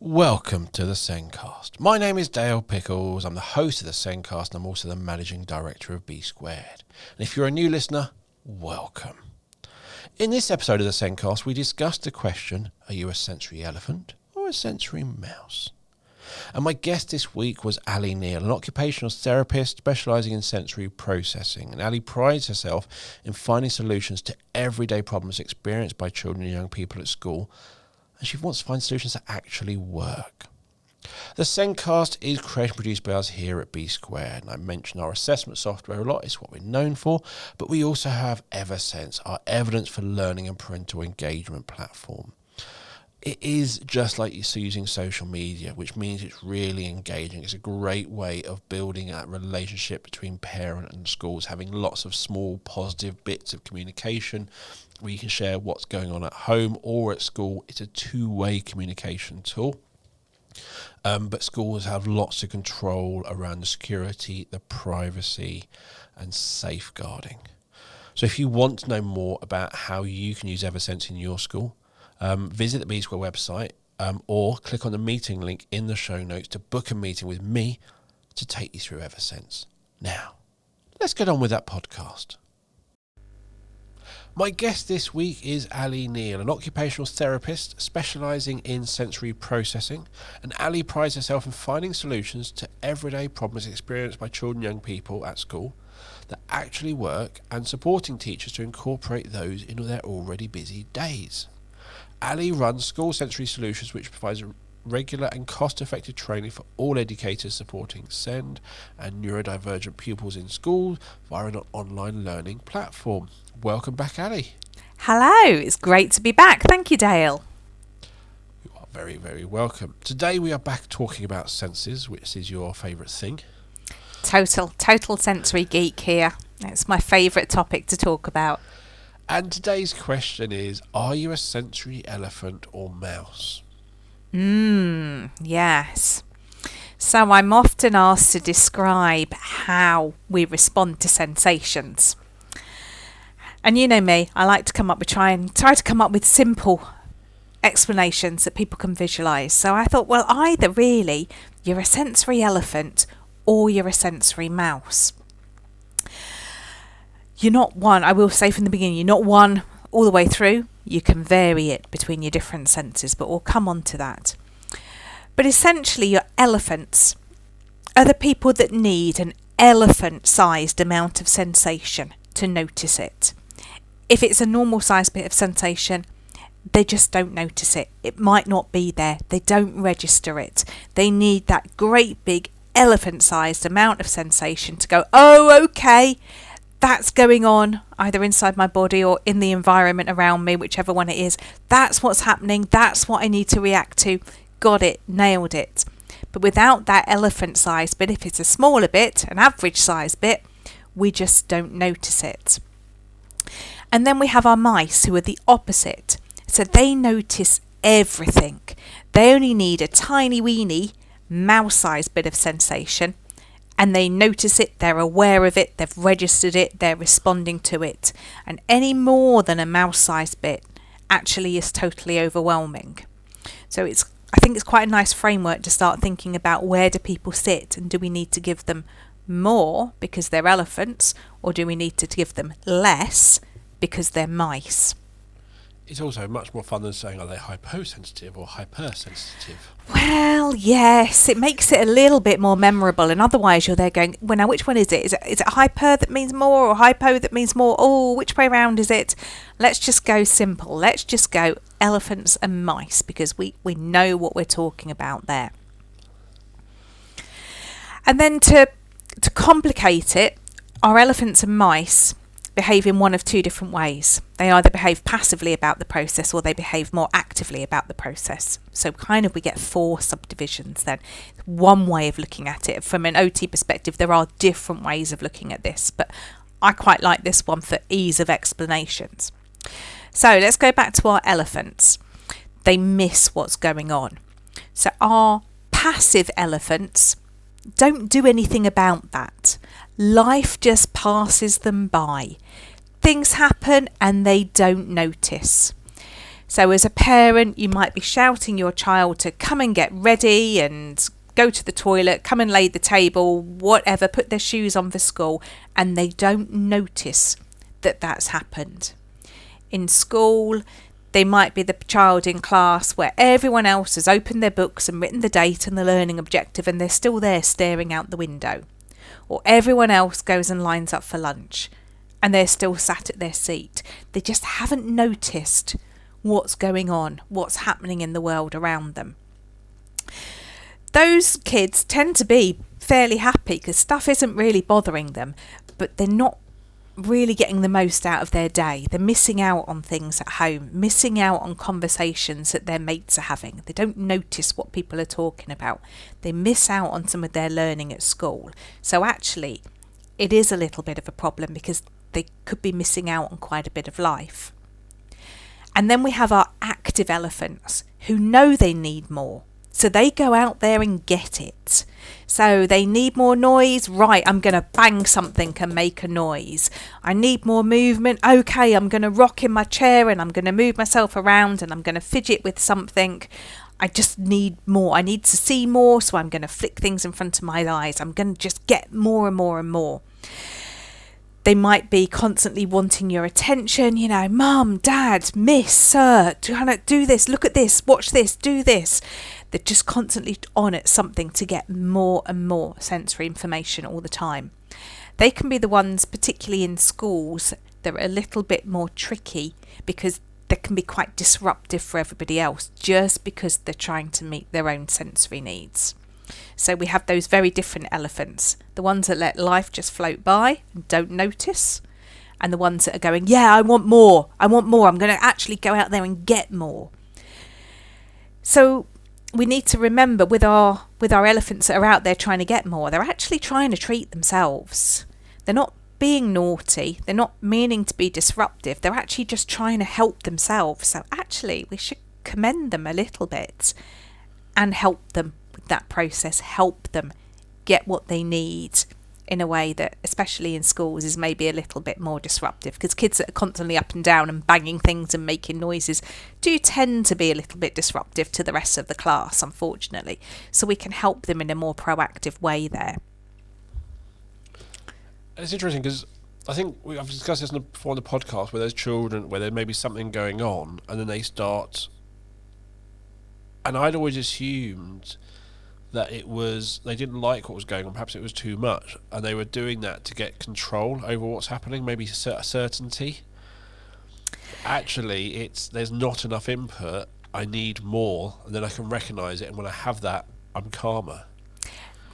Welcome to the Sencast. My name is Dale Pickles. I'm the host of the Sencast and I'm also the managing director of B Squared. And if you're a new listener, welcome. In this episode of the Sencast, we discussed the question, are you a sensory elephant or a sensory mouse? And my guest this week was Neal, an occupational therapist specialising in sensory processing. And Ali prides herself in finding solutions to everyday problems experienced by children and young people at school, and she wants to find solutions that actually work. The Sencast is created and produced by us here at B Squared, and I mentioned our assessment software a lot. It's what we're known for, but we also have EverSense, our evidence for learning and parental engagement platform. It is just like you're using social media, which means it's really engaging. It's a great way of building that relationship between parent and schools, having lots of small positive bits of communication where you can share what's going on at home or at school. It's a two-way communication tool. But schools have lots of control around the security, the privacy and safeguarding. So if you want to know more about how you can use EverSense in your school, visit the B Square website or click on the meeting link in the show notes to book a meeting with me to take you through EverSense. Now, let's get on with that podcast. My guest this week is Neal, an occupational therapist specialising in sensory processing. And Ali prides herself in finding solutions to everyday problems experienced by children and young people at school that actually work and supporting teachers to incorporate those into their already busy days. Ali runs School Sensory Solutions, which provides regular and cost-effective training for all educators supporting SEND and neurodivergent pupils in schools via an online learning platform. Welcome back, Ali. Hello, it's great to be back. Thank you, Dale. You are very, very welcome. Today we are back talking about senses, which is your favourite thing. Total sensory geek here. It's my favourite topic to talk about. And today's question is, are you a sensory elephant or mouse? Yes. So I'm often asked to describe how we respond to sensations. And you know me, I like to try to come up with simple explanations that people can visualise. So I thought, well, either really you're a sensory elephant or you're a sensory mouse. You're not one, I will say from the beginning, you're not one all the way through. You can vary it between your different senses, but we'll come on to that. But essentially, your elephants are the people that need an elephant-sized amount of sensation to notice it. If it's a normal-sized bit of sensation, they just don't notice it. It might not be there. They don't register it. They need that great big elephant-sized amount of sensation to go, oh, okay, that's going on either inside my body or in the environment around me, whichever one it is. That's what's happening. That's what I need to react to. Got it. Nailed it. But without that elephant-sized bit, if it's a smaller bit, an average-sized bit, we just don't notice it. And then we have our mice who are the opposite. So they notice everything. They only need a tiny weeny mouse-sized bit of sensation and they notice it, they're aware of it, they've registered it, they're responding to it. And any more than a mouse-sized bit actually is totally overwhelming. So I think it's quite a nice framework to start thinking about where do people sit and do we need to give them more because they're elephants or do we need to give them less because they're mice? It's also much more fun than saying, are they hyposensitive or hypersensitive? Well, yes, it makes it a little bit more memorable. And otherwise you're there going, well, now which one is it? Is it hyper that means more or hypo that means more? Oh, which way around is it? Let's just go simple. Let's just go elephants and mice because we know what we're talking about there. And then to complicate it, our elephants and mice behave in one of two different ways. They either behave passively about the process or they behave more actively about the process. So we get four subdivisions then. One way of looking at it. From an OT perspective, there are different ways of looking at this, but I quite like this one for ease of explanations. So let's go back to our elephants. They miss what's going on. So our passive elephants don't do anything about that. Life just passes them by. Things happen and they don't notice. So as a parent, you might be shouting your child to come and get ready and go to the toilet, come and lay the table, whatever, put their shoes on for school, and they don't notice that that's happened. In school, they might be the child in class where everyone else has opened their books and written the date and the learning objective, and they're still there staring out the window. Or everyone else goes and lines up for lunch and they're still sat at their seat. They just haven't noticed what's going on, what's happening in the world around them. Those kids tend to be fairly happy because stuff isn't really bothering them, but they're not really getting the most out of their day. They're missing out on things at home, missing out on conversations that their mates are having. They don't notice what people are talking about. They miss out on some of their learning at school. So actually, it is a little bit of a problem because they could be missing out on quite a bit of life. And then we have our active elephants who know they need more. So they go out there and get it. So they need more noise. Right, I'm going to bang something and make a noise. I need more movement. Okay, I'm going to rock in my chair and I'm going to move myself around and I'm going to fidget with something. I just need more. I need to see more, so I'm going to flick things in front of my eyes. I'm going to just get more and more and more. They might be constantly wanting your attention, mum, dad, miss, sir, do this, look at this, watch this, do this. They're just constantly on at something to get more and more sensory information all the time. They can be the ones, particularly in schools, that are a little bit more tricky because they can be quite disruptive for everybody else just because they're trying to meet their own sensory needs. So we have those very different elephants, the ones that let life just float by and don't notice, and the ones that are going, yeah, I want more, I'm going to actually go out there and get more. So we need to remember with our elephants that are out there trying to get more, they're actually trying to treat themselves. They're not being naughty, they're not meaning to be disruptive, they're actually just trying to help themselves. So actually we should commend them a little bit and help them that process, help them get what they need in a way that, especially in schools, is maybe a little bit more disruptive, because kids that are constantly up and down and banging things and making noises do tend to be a little bit disruptive to the rest of the class, unfortunately. So we can help them in a more proactive way there. It's interesting because I think I've discussed this before on the podcast, where there's children where there may be something going on and then they start, and I'd always assumed that they didn't like what was going on, perhaps it was too much, and they were doing that to get control over what's happening, maybe a certainty. Actually, there's not enough input, I need more, and then I can recognise it, and when I have that, I'm calmer.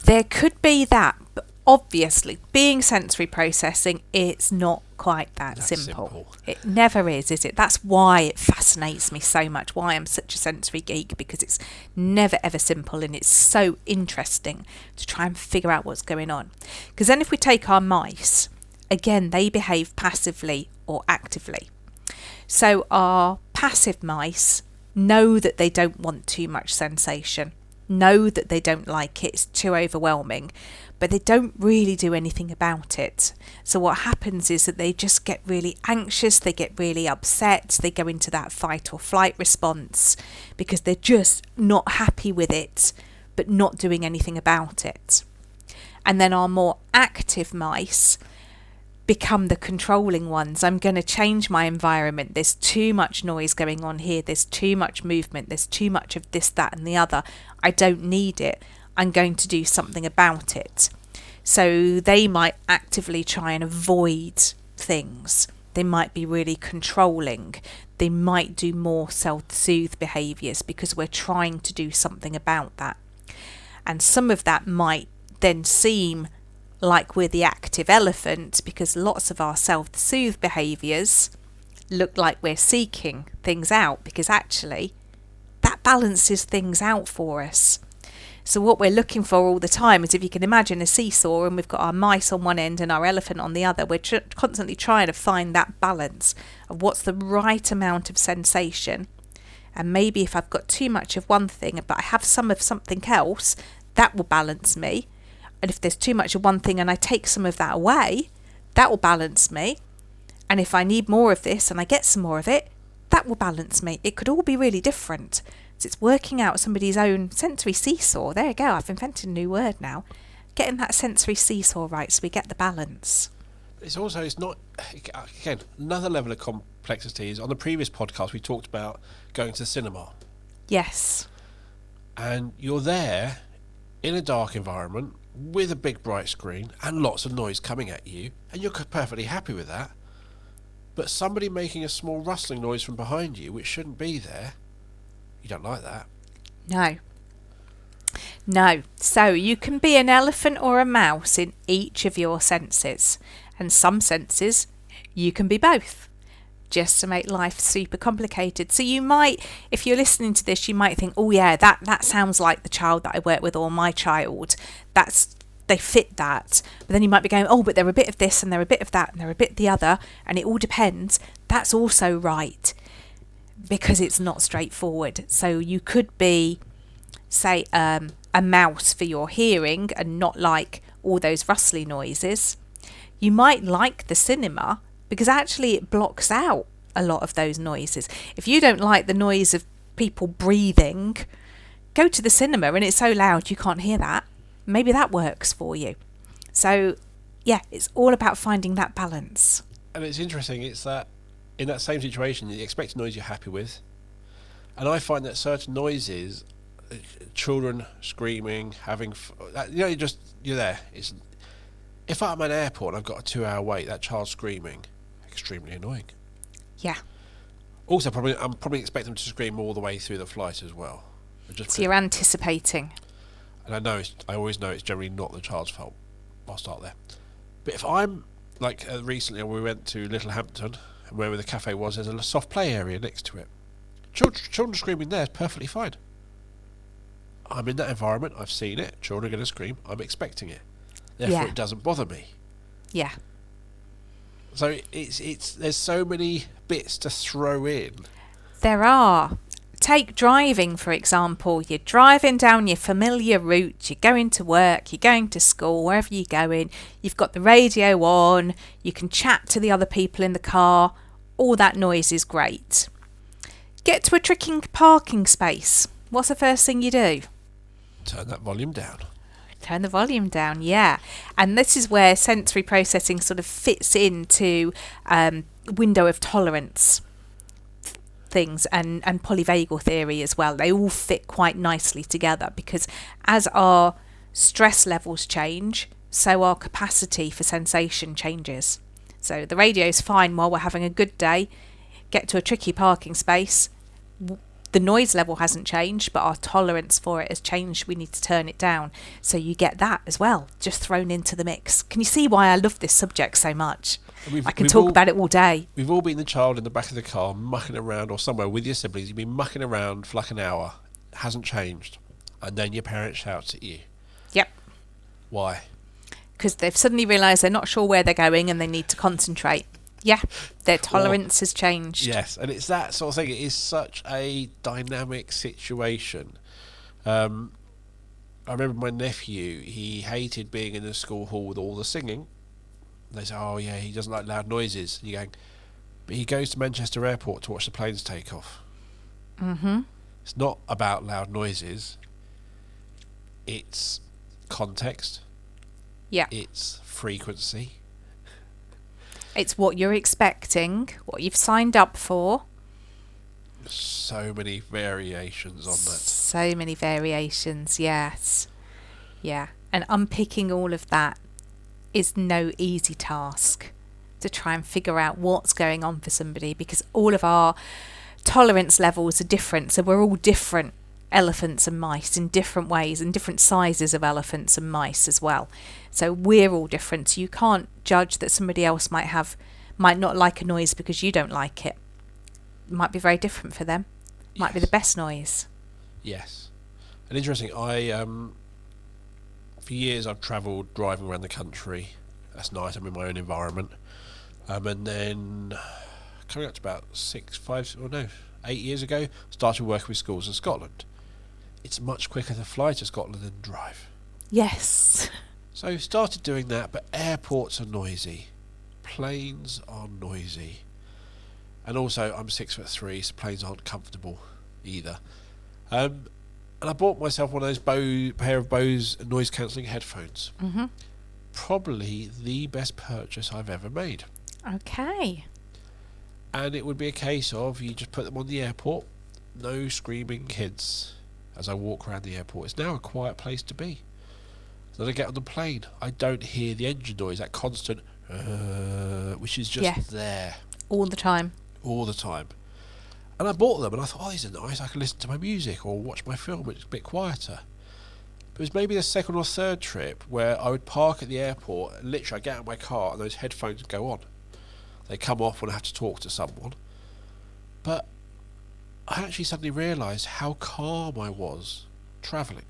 There could be that, but obviously, being sensory processing, it's not quite that simple. It never is it? That's why it fascinates me so much, why I'm such a sensory geek, because it's never ever simple, and it's so interesting to try and figure out what's going on. Because then if we take our mice, again, they behave passively or actively. So our passive mice know that they don't want too much sensation, know that they don't like it, it's too overwhelming, but they don't really do anything about it. So what happens is that they just get really anxious, they get really upset, they go into that fight or flight response because they're just not happy with it, but not doing anything about it. And then our more active mice become the controlling ones. I'm going to change my environment. There's too much noise going on here. There's too much movement. There's too much of this, that and the other. I don't need it. I'm going to do something about it. So they might actively try and avoid things. They might be really controlling. They might do more self-soothe behaviours because we're trying to do something about that. And some of that might then seem like we're the active elephant, because lots of our self-soothe behaviours look like we're seeking things out, because actually that balances things out for us. So what we're looking for all the time is, if you can imagine a seesaw and we've got our mice on one end and our elephant on the other, we're constantly trying to find that balance of what's the right amount of sensation. And maybe if I've got too much of one thing but I have some of something else, that will balance me. And if there's too much of one thing and I take some of that away, that will balance me. And if I need more of this and I get some more of it, that will balance me. It could all be really different. So it's working out somebody's own sensory seesaw. There you go, I've invented a new word now. Getting that sensory seesaw right so we get the balance. It's not, again, another level of complexity is on the previous podcast we talked about going to the cinema. Yes. And you're there in a dark environment with a big bright screen and lots of noise coming at you, and you're perfectly happy with that. But somebody making a small rustling noise from behind you, which shouldn't be there, you don't like that. No. So you can be an elephant or a mouse in each of your senses. And some senses, you can be both. Just to make life super complicated. So you might, if you're listening to this, you might think, oh yeah, that sounds like the child that I work with or my child. They fit that. But then you might be going, oh, but they're a bit of this and they're a bit of that and they're a bit of the other. And it all depends. That's also right. Because it's not straightforward. So you could be, say, a mouse for your hearing and not like all those rustly noises. You might like the cinema because actually it blocks out a lot of those noises. If you don't like the noise of people breathing, go to the cinema and it's so loud you can't hear that. Maybe that works for you. So, yeah, it's all about finding that balance. And it's interesting, it's that in that same situation, you expect a noise you're happy with. And I find that certain noises, children screaming, you're there. If I'm at an airport and I've got a 2-hour wait, that child screaming, extremely annoying. Yeah. Also, I'm probably expecting them to scream all the way through the flight as well. So you're anticipating. And I always know it's generally not the child's fault. I'll start there. But if I'm, like recently we went to Littlehampton, and wherever the cafe was, there's a soft play area next to it. Children screaming there is perfectly fine. I'm in that environment, I've seen it, children are going to scream, I'm expecting it. Therefore it doesn't bother me. Yeah. So there's so many bits to throw in. There are. Take driving, for example. You're driving down your familiar route, you're going to work, you're going to school, wherever you're going, you've got the radio on, you can chat to the other people in the car, all that noise is great. Get to a tricky parking space. What's the first thing you do? Turn that volume down. Turn the volume down, yeah. And this is where sensory processing sort of fits into window of tolerance things and polyvagal theory as well. They all fit quite nicely together because as our stress levels change, so our capacity for sensation changes. So the radio's fine while we're having a good day. Get to a tricky parking space. The noise level hasn't changed, but our tolerance for it has changed. We need to turn it down. So you get that as well, just thrown into the mix. Can you see why I love this subject so much? I can talk about it all day. We've all been the child in the back of the car mucking around, or somewhere with your siblings. You've been mucking around for like an hour. It hasn't changed. And then your parent shouts at you. Yep. Why? Because they've suddenly realised they're not sure where they're going and they need to concentrate. Yeah, their tolerance has changed. Yes, and it's that sort of thing. It is such a dynamic situation. I remember my nephew, he hated being in the school hall with all the singing. And they say, oh yeah, he doesn't like loud noises. And you're going, but he goes to Manchester Airport to watch the planes take off. Mm-hmm. It's not about loud noises. It's context. Yeah. It's frequency. It's what you're expecting, what you've signed up for. So many variations on that. So many variations, yes. Yeah. And unpicking all of that is no easy task to try and figure out what's going on for somebody, because all of our tolerance levels are different. So we're all different elephants and mice in different ways, and different sizes of elephants and mice as well. So we're all different. So you can't judge that somebody else might not like a noise because you don't like it. It might be very different for them. It might be the best noise. Yes. And interesting, for years I've travelled driving around the country. That's nice, I'm in my own environment. And then coming up to about 8 years ago, started working with schools in Scotland. It's much quicker to fly to Scotland than drive. Yes. So started doing that, but airports are noisy. Planes are noisy. And also, I'm 6'3", so planes aren't comfortable either. And I bought myself one of those pair of Bose noise cancelling headphones. Mm-hmm. Probably the best purchase I've ever made. Okay. And it would be a case of you just put them on the airport, no screaming kids as I walk around the airport. It's now a quiet place to be. Then I get on the plane, I don't hear the engine noise, that constant which is just there all the time. And I bought them and I thought, oh, these are nice, I can listen to my music or watch my film, it's a bit quieter. But it was maybe the second or third trip where I would park at the airport and literally I'd get out of my car and those headphones would go on. They come off when I have to talk to someone. But I actually suddenly realised how calm I was travelling.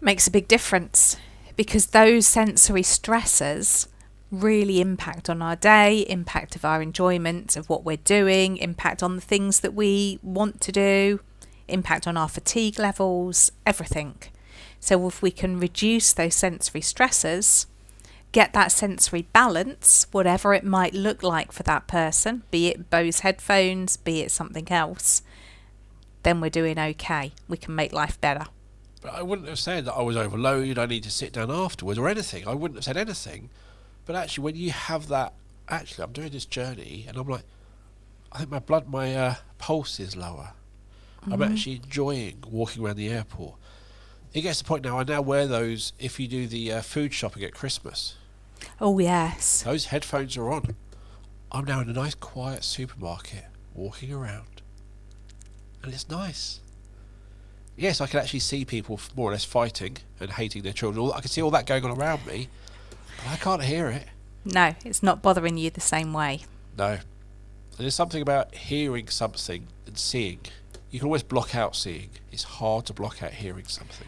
Makes a big difference, because those sensory stressors really impact on our day, impact of our enjoyment of what we're doing, impact on the things that we want to do, impact on our fatigue levels, everything. So if we can reduce those sensory stressors, get that sensory balance, whatever it might look like for that person, be it Bose headphones, be it something else, then we're doing okay. We can make life better. But I wouldn't have said that I was overloaded, I need to sit down afterwards or anything. I wouldn't have said anything. But actually, when you have that, actually, I'm doing this journey and I'm like, I think my pulse is lower. Mm-hmm. I'm actually enjoying walking around the airport. It gets to the point now, I now wear those if you do the food shopping at Christmas. Oh, yes. Those headphones are on. I'm now in a nice quiet supermarket, walking around. And it's nice. Yes, I can actually see people more or less fighting and hating their children. I can see all that going on around me, but I can't hear it. No, it's not bothering you the same way. No. There's something about hearing something and seeing. You can always block out seeing. It's hard to block out hearing something.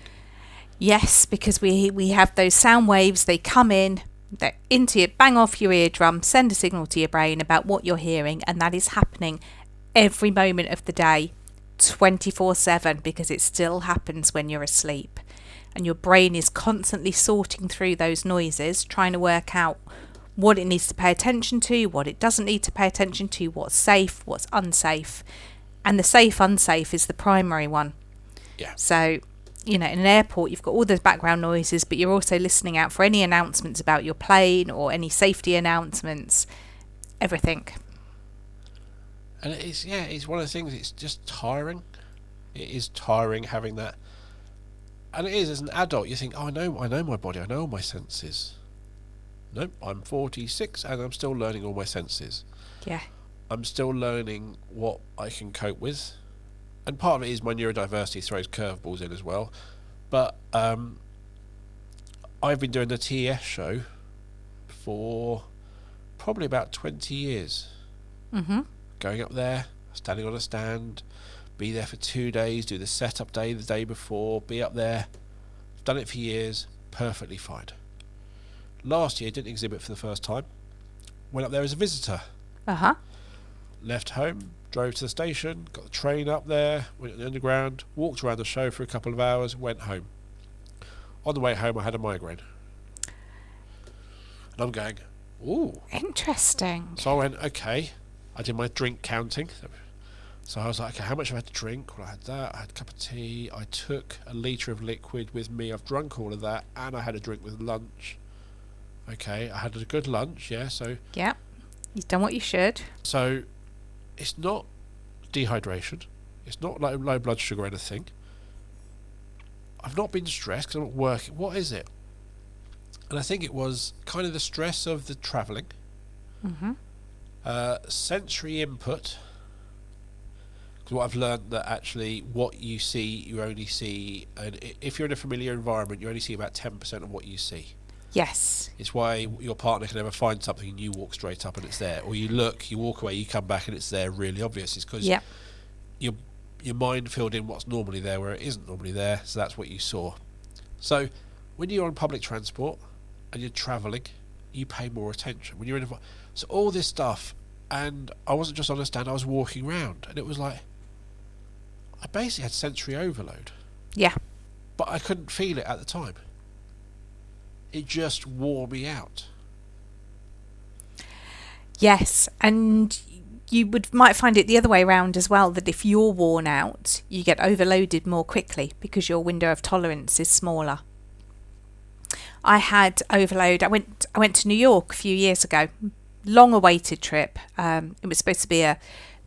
Yes, because we have those sound waves, they come in, they're into you, bang off your eardrum, send a signal to your brain about what you're hearing, and that is happening every moment of the day. 24/7, because it still happens when you're asleep, and your brain is constantly sorting through those noises, trying to work out what it needs to pay attention to, what it doesn't need to pay attention to, what's safe, what's unsafe. And the safe unsafe is the primary one. Yeah. So, in an airport you've got all those background noises, but you're also listening out for any announcements about your plane or any safety announcements, everything. And it's one of the things, it's just tiring. It is tiring having that. And it is, as an adult, you think, oh, I know my body, I know all my senses. Nope, I'm 46 and I'm still learning all my senses. Yeah. I'm still learning what I can cope with. And part of it is my neurodiversity throws curveballs in as well. But I've been doing the TES show for probably about 20 years. Mm-hmm. Going up there, standing on a stand, be there for 2 days, do the setup day the day before, be up there. I've done it for years, perfectly fine. Last year, didn't exhibit for the first time. Went up there as a visitor. Uh-huh. Left home, drove to the station, got the train up there, went on the underground, walked around the show for a couple of hours, went home. On the way home, I had a migraine. And I'm going, ooh. Interesting. So I went, okay. I did my drink counting. So I was like, okay, how much have I had to drink? Well, I had that, I had a cup of tea, I took a litre of liquid with me, I've drunk all of that, and I had a drink with lunch. Okay, I had a good lunch, yeah, so... Yeah, you've done what you should. So, it's not dehydration, it's not like low blood sugar or anything. I've not been stressed because I'm not working. What is it? And I think it was kind of the stress of the travelling. Mm-hmm. Sensory input, because what I've learned that actually what you see you only see, and if you're in a familiar environment you only see about 10% of what you see. Yes. It's why your partner can never find something and you walk straight up and it's there, or you look, you walk away, you come back and it's there, really obvious. It's because your mind filled in what's normally there where it isn't normally there, so that's what you saw. So when you're on public transport and you're travelling, you pay more attention. When you're in so all this stuff, and I wasn't just on a stand, I was walking around, and it was like I basically had sensory overload. Yeah. But I couldn't feel it at the time. It just wore me out. Yes, and you might find it the other way around as well, that if you're worn out, you get overloaded more quickly because your window of tolerance is smaller. I had overload. I went to New York a few years ago. Long awaited trip. It was supposed to be a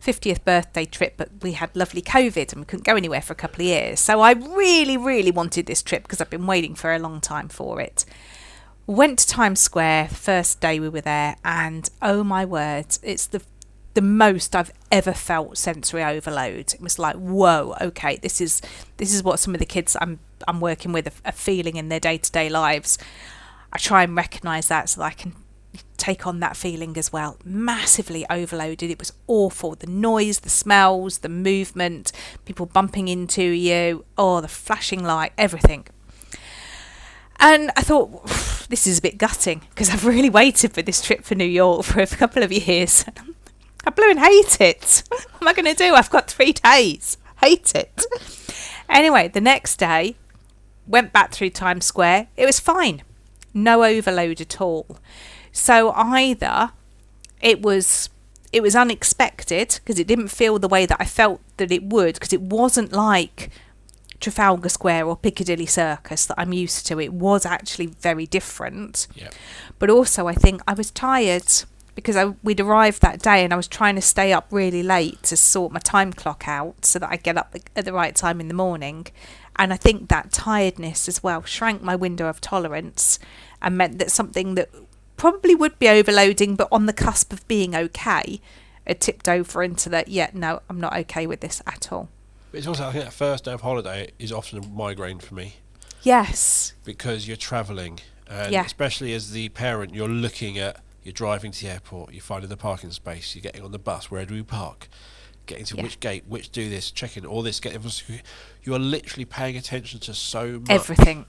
50th birthday trip, but we had lovely COVID and we couldn't go anywhere for a couple of years. So I really, really wanted this trip because I've been waiting for a long time for it. Went to Times Square, first day we were there, and oh my word, it's the most I've ever felt sensory overload. It was like, whoa, okay, this is what some of the kids I'm working with are feeling in their day-to-day lives. I try and recognise that so that I can take on that feeling as well. Massively overloaded. It was awful. The noise, the smells, the movement, people bumping into you, the flashing light, everything. And I thought, this is a bit gutting because I've really waited for this trip for New York for a couple of years. I blew and hate it. What am I going to do? I've got 3 days. Hate it. Anyway, the next day, went back through Times Square. It was fine. No overload at all. So either it was unexpected because it didn't feel the way that I felt that it would, because it wasn't like Trafalgar Square or Piccadilly Circus that I'm used to. It was actually very different. Yep. But also I think I was tired because we'd arrived that day and I was trying to stay up really late to sort my time clock out so that I get up at the right time in the morning. And I think that tiredness as well shrank my window of tolerance and meant that something that probably would be overloading but on the cusp of being okay had tipped over into that, no, I'm not okay with this at all. But it's also, I think that first day of holiday is often a migraine for me. Yes. Because you're travelling, and especially as the parent, you're driving to the airport, you're finding the parking space, you're getting on the bus, where do we park? Getting to which gate, which do this, checking all this, you are literally paying attention to so much. Everything.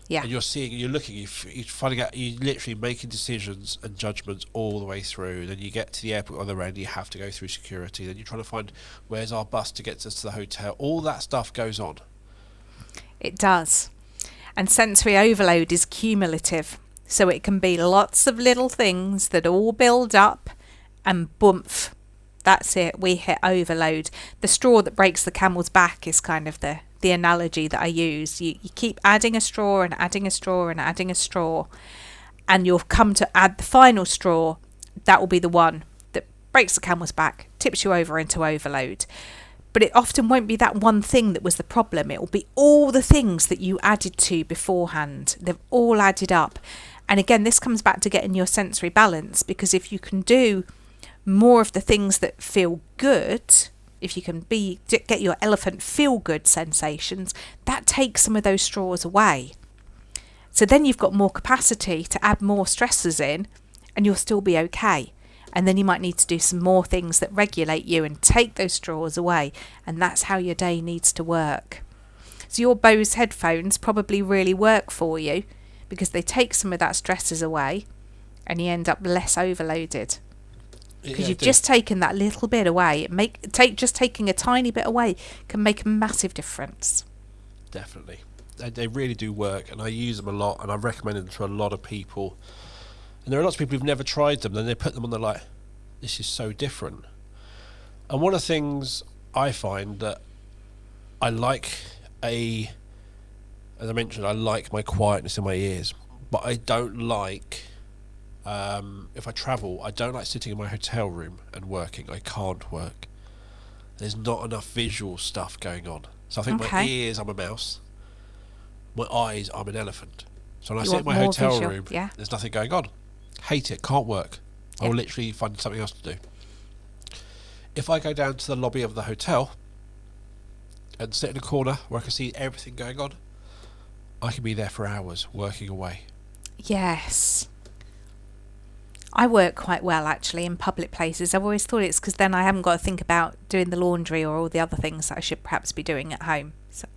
Yeah. And you're seeing, you're looking, you're finding out, you're literally making decisions and judgments all the way through. Then you get to the airport on the end, you have to go through security. Then you're trying to find where's our bus to get us to the hotel. All that stuff goes on. It does. And sensory overload is cumulative. So it can be lots of little things that all build up and boomph. That's it. We hit overload. The straw that breaks the camel's back is kind of the analogy that I use. You keep adding a straw and adding a straw and adding a straw, and you'll come to add the final straw. That will be the one that breaks the camel's back, tips you over into overload. But it often won't be that one thing that was the problem. It will be all the things that you added to beforehand. They've all added up. And again, this comes back to getting your sensory balance, because if you can do more of the things that feel good, if you can get your elephant feel good sensations, that takes some of those straws away. So then you've got more capacity to add more stressors in and you'll still be okay. And then you might need to do some more things that regulate you and take those straws away. And that's how your day needs to work. So your Bose headphones probably really work for you because they take some of that stressors away and you end up less overloaded. Because you've just taken that little bit away. Just taking a tiny bit away can make a massive difference. Definitely. They really do work, and I use them a lot, and I've recommended them to a lot of people. And there are lots of people who've never tried them, then they put them on, they're like, this is so different. And one of the things I find that I like as I mentioned, I like my quietness in my ears, but I don't like... if I travel, I don't like sitting in my hotel room and working. I can't work. There's not enough visual stuff going on. So I think my ears, I'm a mouse. My eyes, I'm an elephant. So when I sit in my hotel room, there's nothing going on. Hate it, can't work. I will literally find something else to do. If I go down to the lobby of the hotel and sit in a corner where I can see everything going on, I can be there for hours working away. Yes. I work quite well actually in public places. I've always thought it's because then I haven't got to think about doing the laundry or all the other things that I should perhaps be doing at home. So,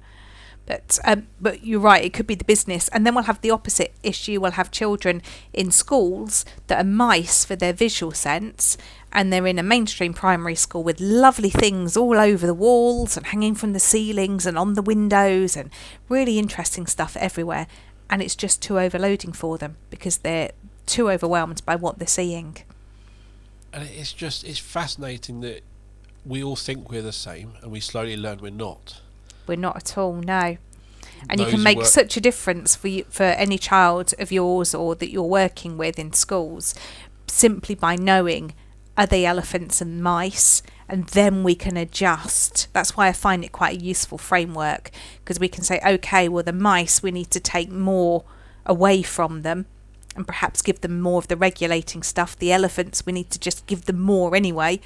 but you're right, it could be the business. And then we'll have the opposite issue. We'll have children in schools that are mice for their visual sense, and they're in a mainstream primary school with lovely things all over the walls and hanging from the ceilings and on the windows and really interesting stuff everywhere. And it's just too overloading for them because they're too overwhelmed by what they're seeing. And it's fascinating that we all think we're the same, and we slowly learn we're not. We're not at all, no. And Those you can who make work- such a difference for any child of yours or that you're working with in schools simply by knowing, are they elephants and mice? And then we can adjust. That's why I find it quite a useful framework, because we can say, okay, well, the mice, we need to take more away from them and perhaps give them more of the regulating stuff. The elephants, we need to just give them more anyway.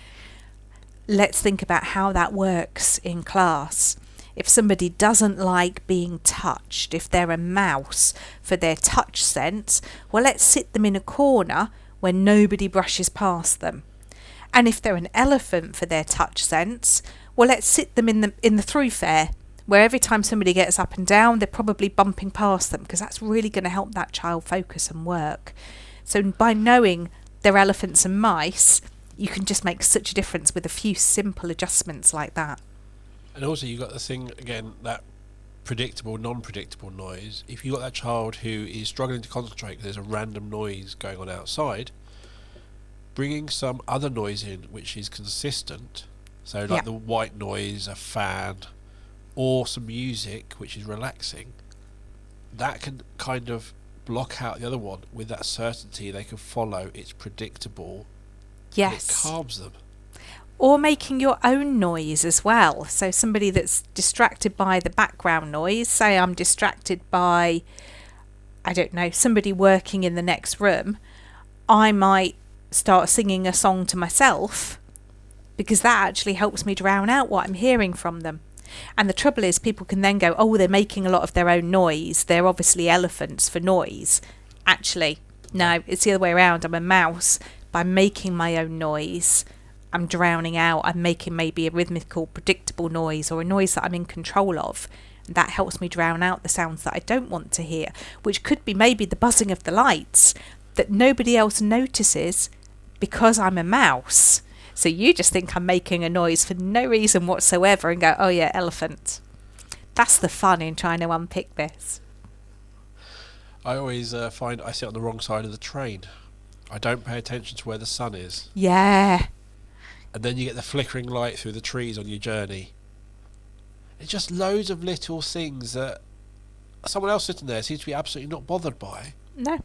Let's think about how that works in class. If somebody doesn't like being touched, if they're a mouse for their touch sense, well, let's sit them in a corner where nobody brushes past them. And if they're an elephant for their touch sense, well, let's sit them in the thoroughfare, where every time somebody gets up and down, they're probably bumping past them, because that's really going to help that child focus and work. So by knowing they're elephants and mice, you can just make such a difference with a few simple adjustments like that. And also you've got the thing, again, that predictable, non-predictable noise. If you've got that child who is struggling to concentrate because there's a random noise going on outside, bringing some other noise in which is consistent, so like the white noise, a fan, or some music which is relaxing, that can kind of block out the other one with that certainty they can follow. It's predictable. Yes. It calms them. Or making your own noise as well. So somebody that's distracted by the background noise, say I'm distracted by, I don't know, somebody working in the next room, I might start singing a song to myself, because that actually helps me drown out what I'm hearing from them. And the trouble is, people can then go, oh, they're making a lot of their own noise, they're obviously elephants for noise. Actually, no, it's the other way around. I'm a mouse. By making my own noise, I'm drowning out. I'm making maybe a rhythmical, predictable noise, or a noise that I'm in control of. And that helps me drown out the sounds that I don't want to hear, which could be maybe the buzzing of the lights that nobody else notices because I'm a mouse. So you just think I'm making a noise for no reason whatsoever and go, oh yeah, elephant. That's the fun in trying to unpick this. I always find I sit on the wrong side of the train. I don't pay attention to where the sun is. Yeah. And then you get the flickering light through the trees on your journey. It's just loads of little things that someone else sitting there seems to be absolutely not bothered by. No.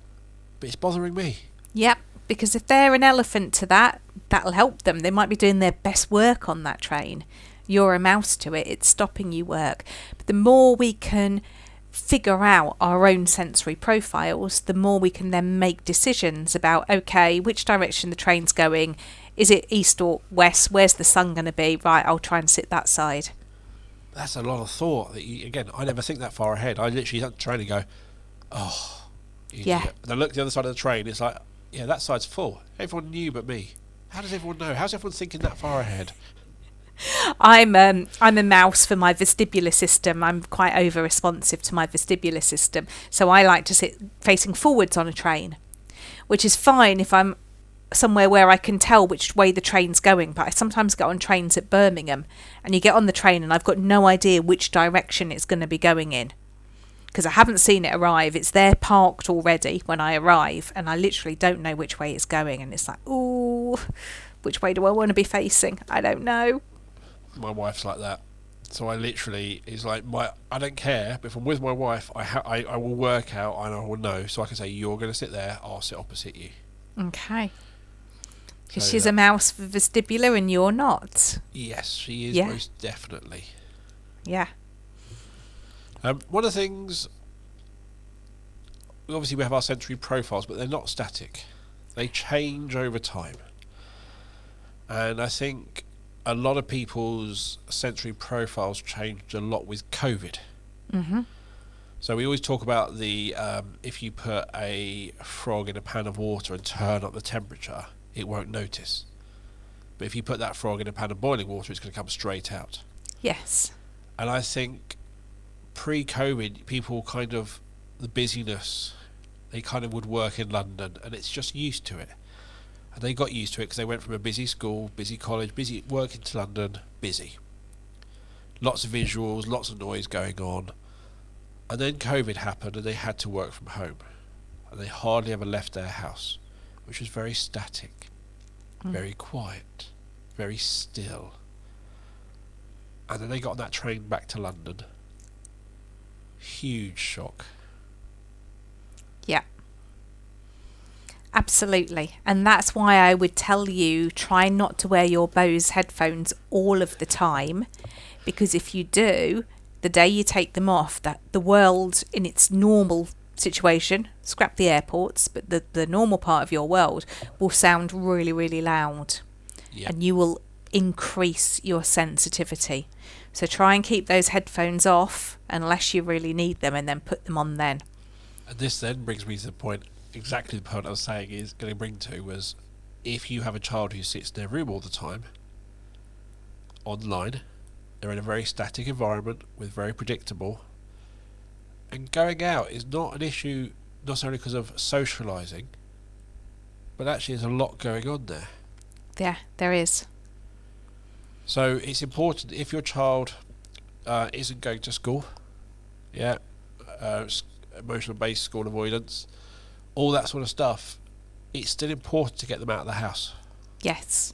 But it's bothering me. Yep. Because if they're an elephant to that, that'll help them. They might be doing their best work on that train. You're a mouse to it. It's stopping you work. But the more we can figure out our own sensory profiles, the more we can then make decisions about, okay, which direction the train's going. Is it east or west? Where's the sun going to be? Right, I'll try and sit that side. That's a lot of thought. Again, I never think that far ahead. I literally don't train and go, oh, idiot. Yeah. And I look at the other side of the train, it's like, yeah, that side's full. Everyone knew but me. How does everyone know? How's everyone thinking that far ahead? I'm a mouse for my vestibular system. I'm quite over responsive to my vestibular system. So I like to sit facing forwards on a train, which is fine if I'm somewhere where I can tell which way the train's going. But I sometimes get on trains at Birmingham and you get on the train and I've got no idea which direction it's going to be going in, because I haven't seen it arrive. It's there parked already when I arrive and I literally don't know which way it's going. And it's like, ooh, which way do I want to be facing? I don't know. My wife's like that. So I literally, it's like, I don't care, but if I'm with my wife, I will work out and I will know. So I can say, you're going to sit there, I'll sit opposite you. Okay. Because So she's a mouse for vestibular and you're not. Yes, she is, Yeah. most definitely. Yeah. One of the things, obviously we have our sensory profiles, but they're not static. They change over time. And I think a lot of people's sensory profiles changed a lot with COVID. Mm-hmm. So we always talk about the if you put a frog in a pan of water and turn up the temperature, it won't notice. But if you put that frog in a pan of boiling water, it's going to come straight out. Yes. And I think pre-COVID, people kind of, the busyness, they kind of would work in London and it's just used to it. And they got used to it because they went from a busy school, busy college, busy working to London, busy. Lots of visuals, lots of noise going on. And then COVID happened and they had to work from home. And they hardly ever left their house, which was very static. very quiet, very still. And then they got on that train back to London. Huge shock. Yeah. Absolutely. And that's why I would tell you, try not to wear your Bose headphones all of the time, because if you do, the day you take them off, that the world in its normal situation, scrap the airports, but the normal part of your world will sound really, really loud. Yeah. And you will increase your sensitivity. So try and keep those headphones off unless you really need them, and then put them on then. And this then brings me to the point, exactly the point I was saying is going to bring to was, if you have a child who sits in their room all the time, online, they're in a very static environment with very predictable, and going out is not an issue not only because of socialising, but actually there's a lot going on there. Yeah, there is. So it's important, if your child isn't going to school, emotional based school avoidance, all that sort of stuff, it's still important to get them out of the house. Yes.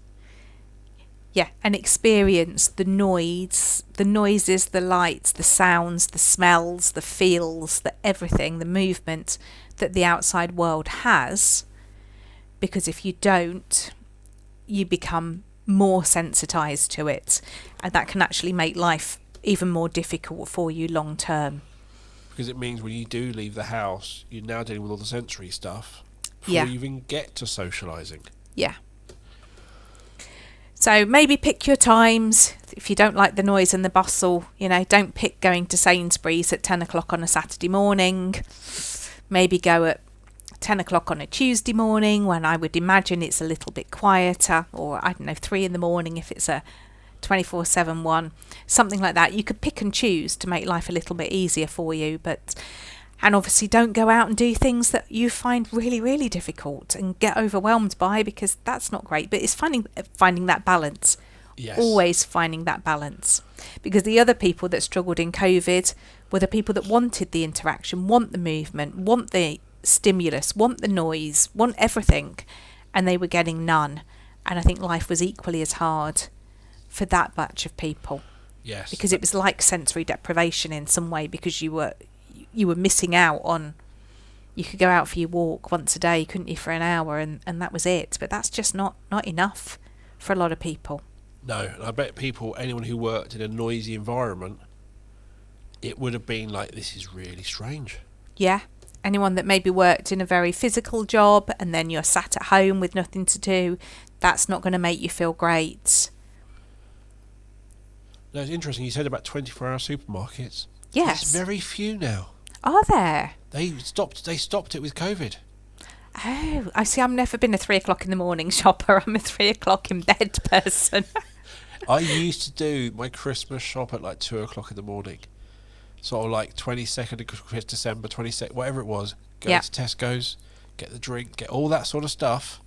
Yeah, and experience the noises, the lights, the sounds, the smells, the feels, the everything, the movement that the outside world has. Because if you don't, you become more sensitized to it, and that can actually make life even more difficult for you long term. Because it means when you do leave the house, you're now dealing with all the sensory stuff before Yeah. you even get to socialising. Yeah. So maybe pick your times. If you don't like the noise and the bustle, don't pick going to Sainsbury's at 10 o'clock on a Saturday morning. Maybe go at 10 o'clock on a Tuesday morning when I would imagine it's a little bit quieter, or 3 in the morning if it's a 24/7 one, something like that. You could pick and choose to make life a little bit easier for you, and obviously don't go out and do things that you find really, really difficult and get overwhelmed by, because that's not great. But it's finding that balance. Yes. Always finding that balance. Because the other people that struggled in COVID were the people that wanted the interaction, want the movement, want the stimulus, want the noise, want everything, and they were getting none. And I think life was equally as hard for that batch of people. Yes. Because it was like sensory deprivation in some way, because you were missing out on, you could go out for your walk once a day, couldn't you, for an hour, and that was it. But that's just not enough for a lot of people. No, and I bet anyone who worked in a noisy environment, it would have been like, this is really strange. Yeah. Anyone that maybe worked in a very physical job and then you're sat at home with nothing to do, that's not going to make you feel great. No, it's interesting. You said about 24-hour supermarkets. Yes. There's very few now. Are there? They stopped it with COVID. Oh, I see. I've never been a 3 o'clock in the morning shopper. I'm a 3 o'clock in bed person. I used to do my Christmas shop at like 2 o'clock in the morning. Sort of like 22nd of December, 22nd, whatever it was. Go to Tesco's, get the drink, get all that sort of stuff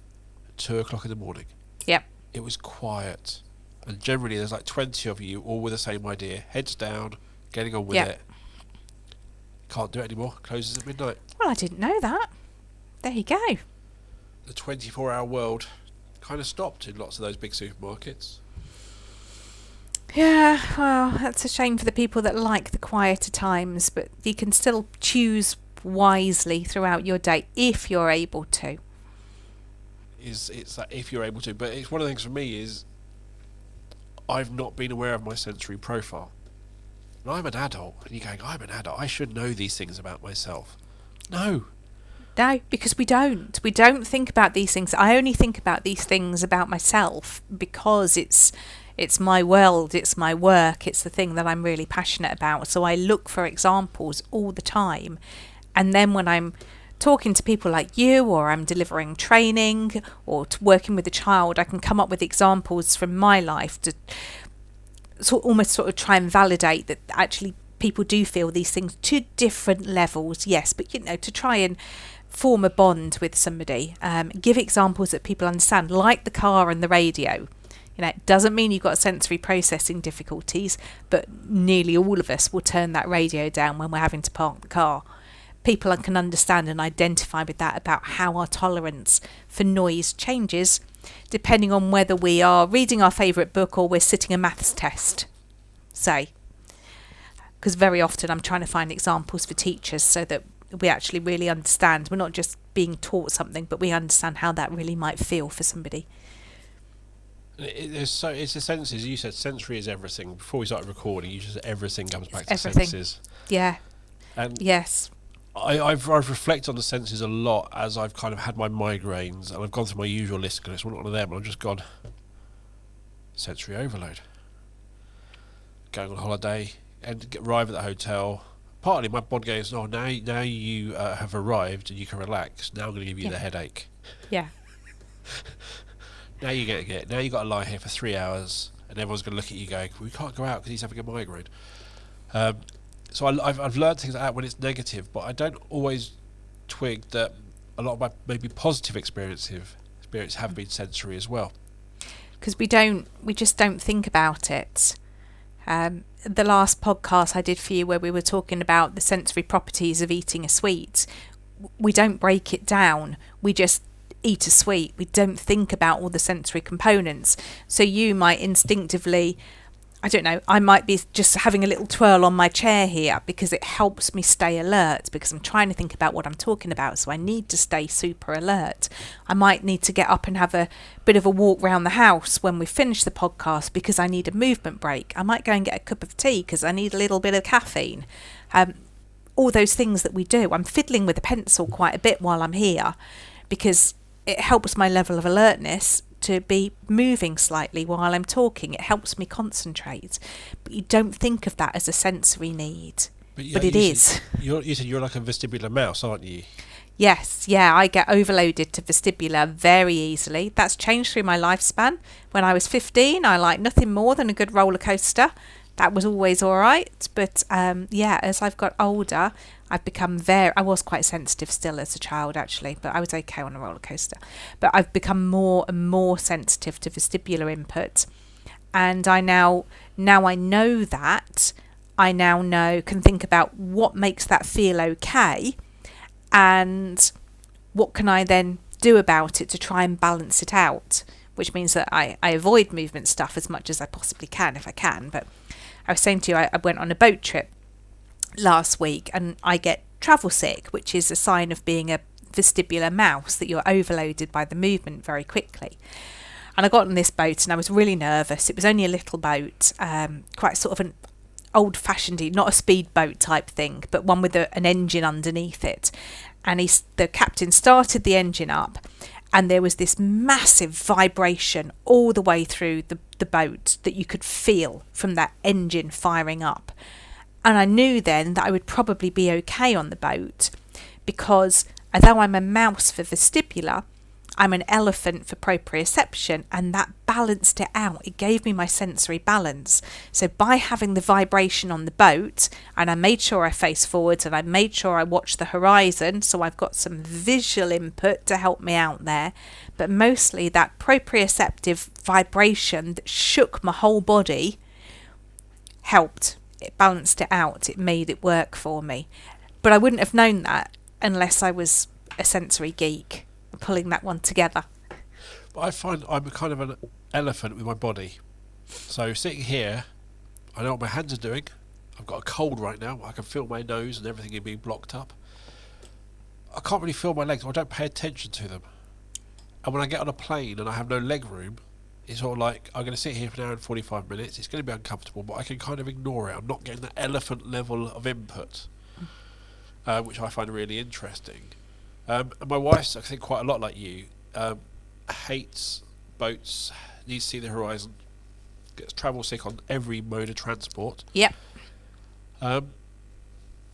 at 2 o'clock in the morning. Yep. It was quiet. And generally there's like 20 of you all with the same idea. Heads down, getting on with it. Can't do it anymore. Closes at midnight. Well, I didn't know that. There you go. The 24-hour world kind of stopped in lots of those big supermarkets. Yeah, well, that's a shame for the people that like the quieter times, but you can still choose wisely throughout your day if you're able to. It's that if you're able to, but it's one of the things for me is I've not been aware of my sensory profile. And I'm an adult, and you're going, I'm an adult, I should know these things about myself. No, because we don't. We don't think about these things. I only think about these things about myself because it's my world, it's my work, it's the thing that I'm really passionate about. So I look for examples all the time. And then when I'm talking to people like you, or I'm delivering training, or working with a child, I can come up with examples from my life to almost try and validate that actually people do feel these things to different levels, yes, but to try and form a bond with somebody, give examples that people understand, like the car and the radio. It doesn't mean you've got sensory processing difficulties, but nearly all of us will turn that radio down when we're having to park the car. People can understand and identify with that, about how our tolerance for noise changes depending on whether we are reading our favourite book or we're sitting a maths test, say. Because very often I'm trying to find examples for teachers so that we actually really understand. We're not just being taught something, but we understand how that really might feel for somebody. It's the senses. You said sensory is everything. Before we started recording, you just said everything comes back to Everything. senses. Yeah. And yes. I've reflected on the senses a lot as I've kind of had my migraines, and I've gone through my usual list, because it's one of them, and I've just gone sensory overload. Going on holiday and arrive at the hotel. Partly my body goes, oh, now you have arrived and you can relax. Now I'm going to give you the headache. Yeah. Now you get it. Now you got to lie here for 3 hours, and everyone's going to look at you going, we can't go out because he's having a migraine. So I've learned things like that when it's negative, but I don't always twig that a lot of my maybe positive experience have been sensory as well. Because we just don't think about it. The last podcast I did for you, where we were talking about the sensory properties of eating a sweet, we don't break it down. We just eat a sweet. We don't think about all the sensory components. So you might instinctively, I don't know, I might be just having a little twirl on my chair here because it helps me stay alert, because I'm trying to think about what I'm talking about, so I need to stay super alert. I might need to get up and have a bit of a walk around the house when we finish the podcast because I need a movement break. I might go and get a cup of tea because I need a little bit of caffeine. All those things that we do. I'm fiddling with a pencil quite a bit while I'm here because it helps my level of alertness to be moving slightly while I'm talking. It helps me concentrate. But you don't think of that as a sensory need. But it is. You said you're like a vestibular mouse, aren't you? Yes, yeah, I get overloaded to vestibular very easily. That's changed through my lifespan. When I was 15, I liked nothing more than a good roller coaster. That was always all right. But as I've got older, I've become I was quite sensitive still as a child, actually, but I was okay on a roller coaster. But I've become more and more sensitive to vestibular input. And I now I know that. I now can think about what makes that feel okay, and what can I then do about it to try and balance it out, which means that I avoid movement stuff as much as I possibly can if I can. But I was saying to you, I went on a boat trip last week and I get travel sick, which is a sign of being a vestibular mouse, that you're overloaded by the movement very quickly. And I got on this boat and I was really nervous. It was only a little boat, quite sort of an old-fashioned, not a speedboat type thing, but one with an engine underneath it. And the captain started the engine up, and there was this massive vibration all the way through the boat that you could feel from that engine firing up. And I knew then that I would probably be okay on the boat, because although I'm a mouse for vestibular, I'm an elephant for proprioception, and that balanced it out. It gave me my sensory balance. So by having the vibration on the boat, and I made sure I face forwards and I made sure I watched the horizon, so I've got some visual input to help me out there, but mostly that proprioceptive vibration that shook my whole body helped. It balanced it out. It made it work for me. But I wouldn't have known that unless I was a sensory geek. Pulling that one together. But I find I'm a kind of an elephant with my body. So sitting here, I know what my hands are doing. I've got a cold right now. I can feel my nose and everything being blocked up. I can't really feel my legs. I don't pay attention to them. And when I get on a plane and I have no leg room, it's all like, I'm going to sit here for an hour and 45 minutes. It's going to be uncomfortable, but I can kind of ignore it. I'm not getting that elephant level of input, which I find really interesting. And my wife's, I think, quite a lot like you, hates boats, needs to see the horizon, gets travel sick on every mode of transport. Yep. But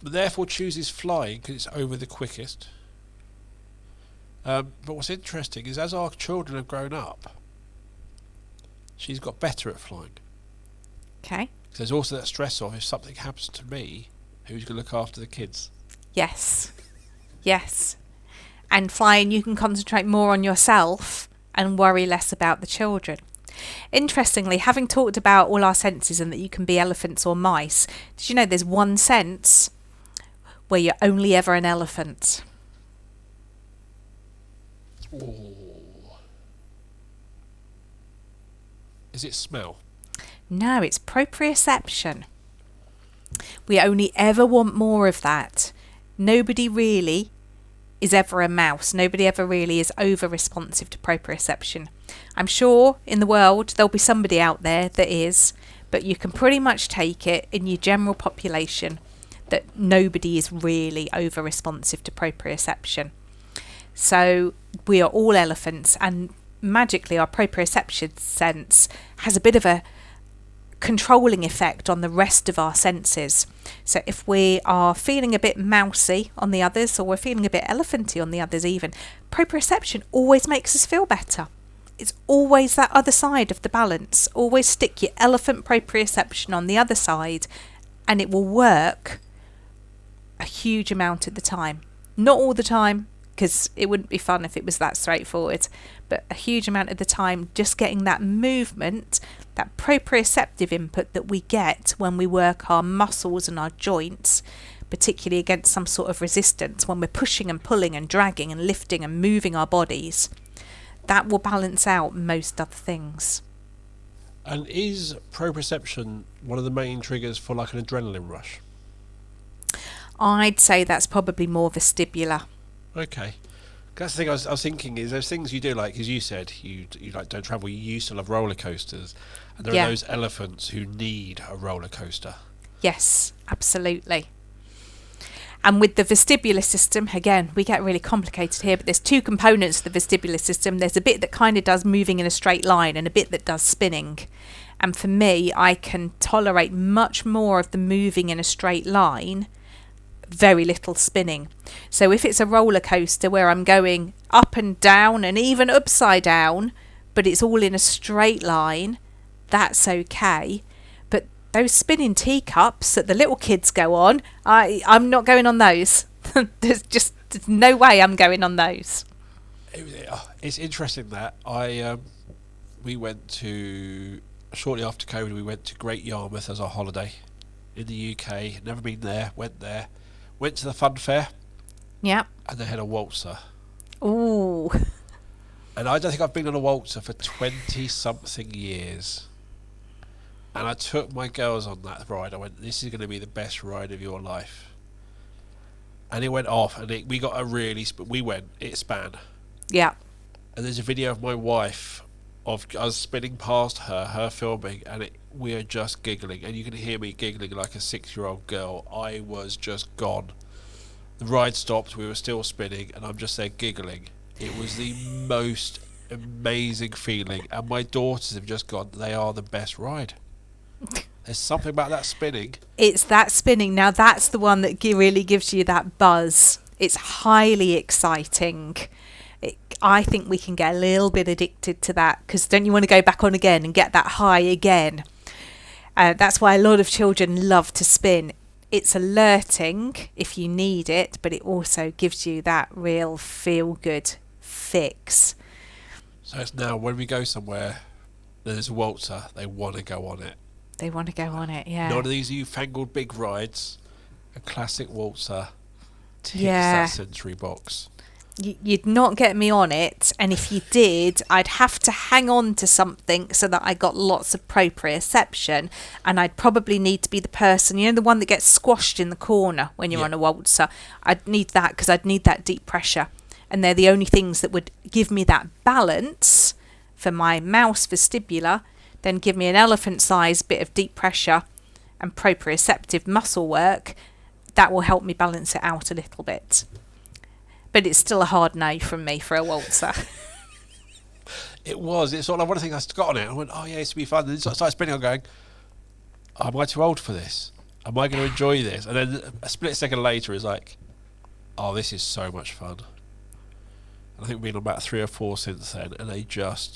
therefore chooses flying because it's over the quickest. But what's interesting is as our children have grown up, she's got better at flying. Okay. There's also that stress of, if something happens to me, who's going to look after the kids? Yes. Yes. And flying, you can concentrate more on yourself and worry less about the children. Interestingly, having talked about all our senses and that you can be elephants or mice, did you know there's one sense where you're only ever an elephant? Oh. Is it smell? No, it's proprioception. We only ever want more of that. Nobody really is ever a mouse. Nobody ever really is over responsive to proprioception. I'm sure in the world there'll be somebody out there that is, but you can pretty much take it in your general population that nobody is really over responsive to proprioception. So we are all elephants, and magically our proprioception sense has a bit of a controlling effect on the rest of our senses. So if we are feeling a bit mousy on the others, or we're feeling a bit elephanty on the others even, proprioception always makes us feel better. It's always that other side of the balance. Always stick your elephant proprioception on the other side, and it will work a huge amount of the time. Not all the time, because it wouldn't be fun if it was that straightforward, but a huge amount of the time, just getting that movement, that proprioceptive input that we get when we work our muscles and our joints, particularly against some sort of resistance, when we're pushing and pulling and dragging and lifting and moving our bodies, that will balance out most other things. And is proprioception one of the main triggers for like an adrenaline rush? I'd say that's probably more vestibular. Okay. That's the thing I was thinking is those things you do, like as you said, you like don't travel, you used to love roller coasters, and there are those elephants who need a roller coaster. Yes, absolutely. And with the vestibular system, again, we get really complicated here, but there's two components to the vestibular system. There's a bit that kind of does moving in a straight line and a bit that does spinning. And for me, I can tolerate much more of the moving in a straight line, very little spinning. So if it's a roller coaster where I'm going up and down and even upside down, but it's all in a straight line, that's okay. But those spinning teacups that the little kids go on, I'm not going on those. There's no way I'm going on those. It's interesting that we went to, shortly after COVID, we went to Great Yarmouth as our holiday in the UK. Never been there, went there. Went to the fun fair. Yeah. And they had a waltzer. Ooh. And I don't think I've been on a waltzer for 20-something years. And I took my girls on that ride. I went, this is going to be the best ride of your life. And it went off, and we got a really... it span. Yeah. And there's a video of my wife, of us spinning past her filming, and we are just giggling, and you can hear me giggling like a 6-year-old girl. I was just gone. The ride stopped, we were still spinning, and I'm just there giggling. It was the most amazing feeling, and my daughters have just gone, they are the best ride. There's something about that spinning. It's that spinning. Now that's the one that really gives you that buzz. It's highly exciting. I think we can get a little bit addicted to that, because don't you want to go back on again and get that high again? That's why a lot of children love to spin. It's alerting if you need it, but it also gives you that real feel-good fix. So it's now when we go somewhere, there's a waltzer, they want to go on it. They want to go on it, yeah. None of these newfangled big rides. A classic waltzer ticks that sensory box. You'd not get me on it, and if you did, I'd have to hang on to something so that I got lots of proprioception, and I'd probably need to be the person, the one that gets squashed in the corner when you're on a waltzer. I'd need that, because I'd need that deep pressure, and they're the only things that would give me that balance for my mouse vestibular, then give me an elephant-sized bit of deep pressure and proprioceptive muscle work. That will help me balance it out a little bit. But it's still a hard no from me for a waltzer. It was. It's sort of like one of the things I got on it. I went, oh yeah, it's going to be fun. And then I started spinning. I'm going, am I too old for this? Am I going to enjoy this? And then a split second later is like, oh, this is so much fun. And I think we've been on about 3 or 4 since then, and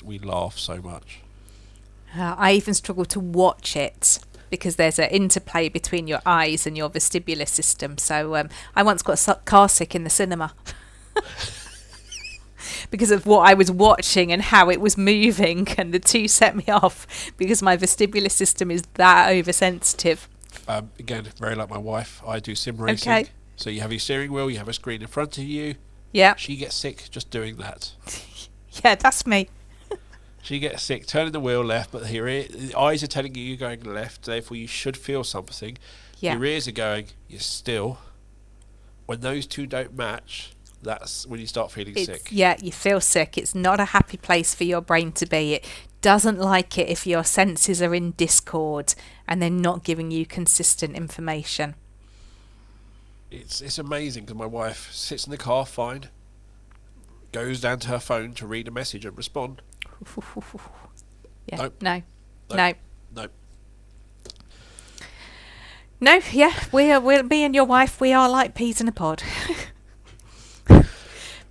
we laugh so much. I even struggle to watch it, because there's an interplay between your eyes and your vestibular system. So I once got car sick in the cinema. Because of what I was watching and how it was moving, and the two set me off because my vestibular system is that oversensitive. Again, very like my wife, I do sim racing. Okay. So you have your steering wheel, you have a screen in front of you. Yeah. She gets sick just doing that. Yeah, that's me. So you get sick, turning the wheel left, but the eyes are telling you you're going left, therefore you should feel something. Yeah. Your ears are going, you're still. When those two don't match, that's when you start feeling sick. Yeah, you feel sick. It's not a happy place for your brain to be. It doesn't like it if your senses are in discord and they're not giving you consistent information. It's amazing because my wife sits in the car fine, goes down to her phone to read a message and respond. Yeah. Nope. No. No. Yeah, we're me and your wife, we are like peas in a pod.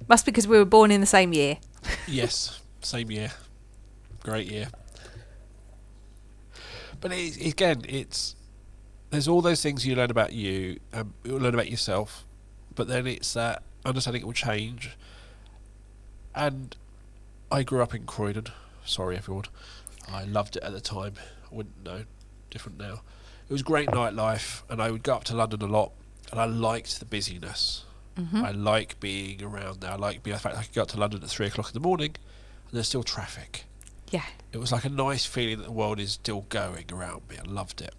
Must be because we were born in the same year. Yes, same year. Great year. But there's all those things you learn about you, you learn about yourself, but then it's that understanding it will change. And I grew up in Croydon. Sorry, everyone. I loved it at the time. I wouldn't know. Different now. It was great nightlife, and I would go up to London a lot, and I liked the busyness. Mm-hmm. I like being around there. In fact, I could go up to London at 3 o'clock in the morning, and there's still traffic. Yeah. It was like a nice feeling that the world is still going around me. I loved it.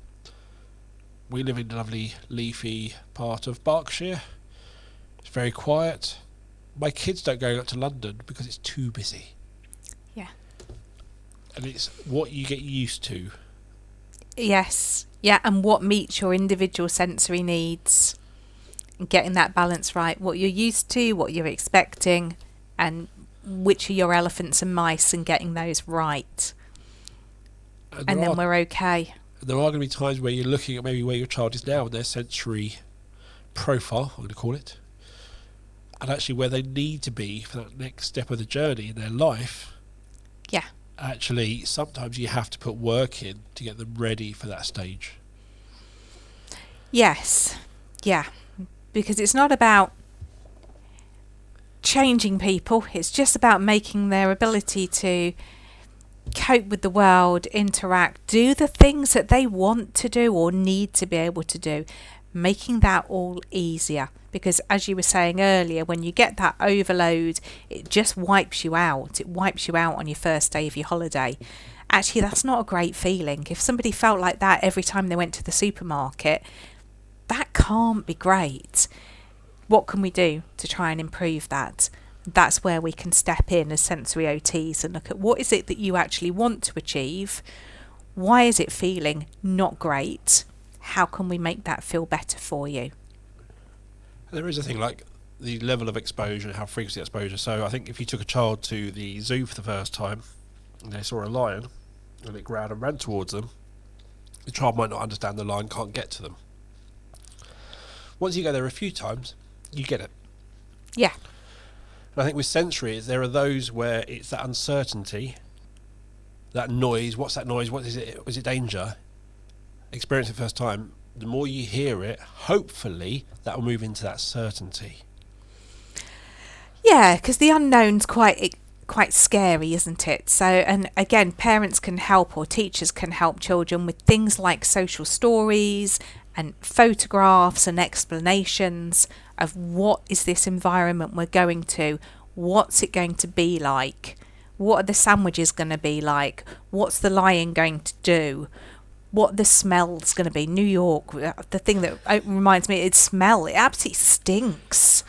We live in a lovely, leafy part of Berkshire. It's very quiet. My kids don't go up to London because it's too busy. Yeah. And it's what you get used to. Yes. Yeah, and what meets your individual sensory needs. Getting that balance right. What you're used to, what you're expecting, and which are your elephants and mice, and getting those right. And then we're okay. There are going to be times where you're looking at maybe where your child is now and their sensory profile, I'm going to call it, and actually where they need to be for that next step of the journey in their life. Yeah. Actually, sometimes you have to put work in to get them ready for that stage. Yes. Yeah. Because it's not about changing people, it's just about making their ability to cope with the world, interact, do the things that they want to do or need to be able to do, making that all easier. Because as you were saying earlier, when you get that overload, it just wipes you out. It wipes you out on your first day of your holiday. Actually, that's not a great feeling. If somebody felt like that every time they went to the supermarket, that can't be great. What can we do to try and improve that? That's where we can step in as sensory OTs and look at what is it that you actually want to achieve? Why is it feeling not great? How can we make that feel better for you? There is a thing like the level of exposure, how frequency exposure. So I think if you took a child to the zoo for the first time and they saw a lion and it growled and ran towards them, the child might not understand the lion can't get to them. Once you go there a few times, you get it. Yeah. And I think with sensory, there are those where it's that uncertainty, that noise. What's that noise? What is it? Was it danger? Experience it first time. The more you hear it, hopefully that will move into that certainty. Yeah, because the unknown's quite scary, isn't it? So, and again, parents can help or teachers can help children with things like social stories and photographs and explanations of what is this environment we're going to, what's it going to be like, what are the sandwiches going to be like, what's the lion going to do, what the smell's going to be. New York, the thing that reminds me, it's smell. It absolutely stinks.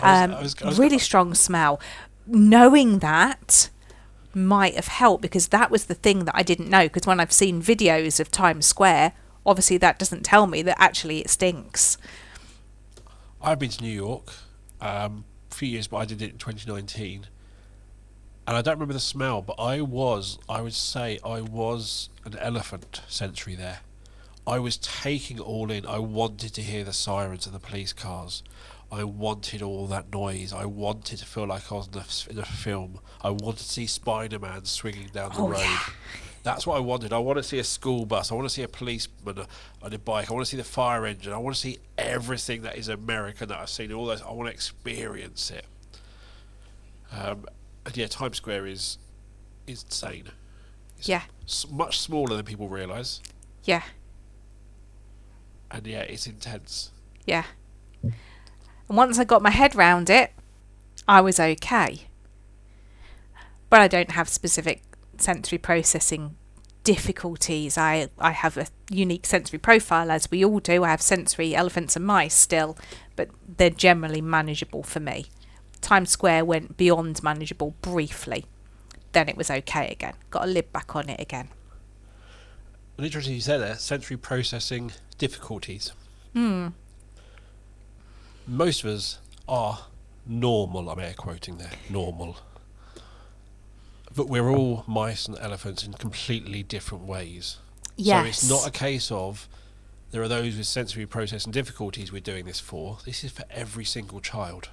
Really strong smell. Knowing that might have helped, because that was the thing that I didn't know, because when I've seen videos of Times Square, obviously that doesn't tell me that actually it stinks. I've been to New York a few years, but I did it in 2019. And I don't remember the smell, but I would say I was an elephant sensory there. I was taking it all in. I wanted to hear the sirens of the police cars. I wanted all that noise. I wanted to feel like I was in a film. I wanted to see Spider-Man swinging down the road. Yeah. That's what I wanted. I want to see a school bus. I want to see a policeman on a bike. I want to see the fire engine. I want to see everything that is American that I've seen. All those. I want to experience it. And yeah, Times Square is insane. It's much smaller than people realise. Yeah. And yeah, it's intense. Yeah. And once I got my head round it, I was okay. But I don't have specific sensory processing difficulties. I have a unique sensory profile, as we all do. I have sensory elephants and mice still, but they're generally manageable for me. Times Square went beyond manageable briefly. Then it was okay again. Got a lid back on it again. And interesting you said there, sensory processing difficulties. Most of us are normal, I'm air quoting there, normal. But we're all mice and elephants in completely different ways. Yes. So it's not a case of there are those with sensory processing difficulties we're doing this for. This is for every single child.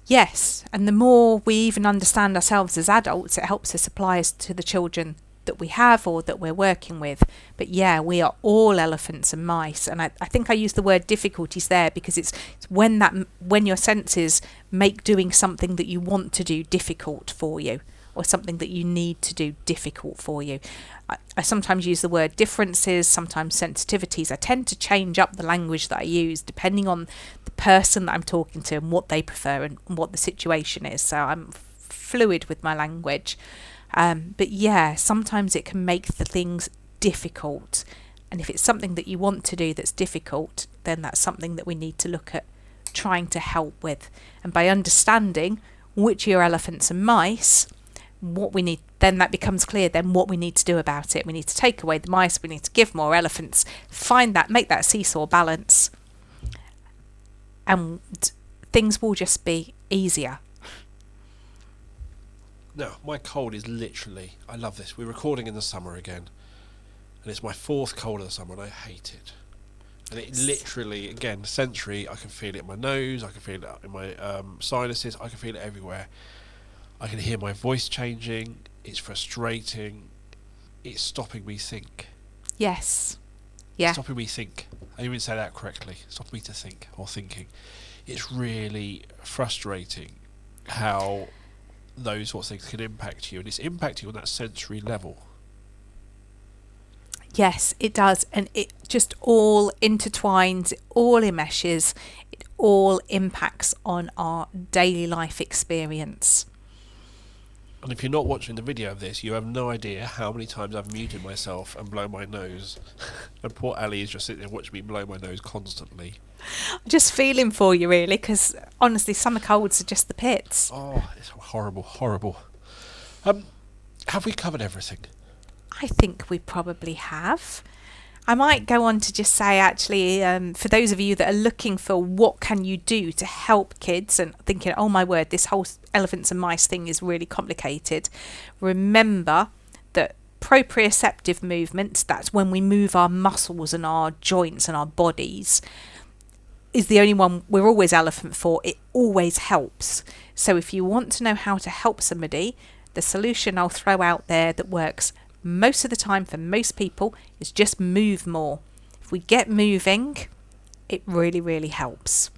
Yes, and the more we even understand ourselves as adults, it helps us apply us to the children that we have or that we're working with. But yeah, we are all elephants and mice, and I think I use the word difficulties there because it's when your senses make doing something that you want to do difficult for you, or something that you need to do difficult for you. I sometimes use the word differences, sometimes sensitivities. I tend to change up the language that I use depending on the person that I'm talking to and what they prefer and what the situation is. So I'm fluid with my language. But yeah, sometimes it can make the things difficult. And if it's something that you want to do that's difficult, then that's something that we need to look at trying to help with. And by understanding which are your elephants and mice, what we need, then that becomes clear then what we need to do about it. We need to take away the mice, we need to give more elephants, find that, make that seesaw balance, and things will just be easier. Now, my cold is literally, I love this, we're recording in the summer again, and it's my fourth cold of the summer and I hate it. And it literally, again, sensory, I can feel it in my nose, I can feel it in my sinuses, I can feel it everywhere. I can hear my voice changing, it's frustrating, it's stopping me think. Yes. Yeah. Stopping me think. I didn't even say that correctly. Stopping me to think, or thinking. It's really frustrating how those sorts of things can impact you, and it's impacting on that sensory level. Yes, it does, and it just all intertwines, it all enmeshes, it all impacts on our daily life experience. And if you're not watching the video of this, you have no idea how many times I've muted myself and blown my nose. And poor Ali is just sitting there watching me blow my nose constantly. Just feeling for you, really, because honestly, summer colds are just the pits. Oh, it's horrible, horrible. Have we covered everything? I think we probably have. I might go on to just say, actually, for those of you that are looking for what can you do to help kids and thinking, oh my word, this whole elephants and mice thing is really complicated. Remember that proprioceptive movements, that's when we move our muscles and our joints and our bodies, is the only one we're always elephant for. It always helps. So if you want to know how to help somebody, the solution I'll throw out there that works most of the time for most people is just move more. If we get moving, it really, really helps.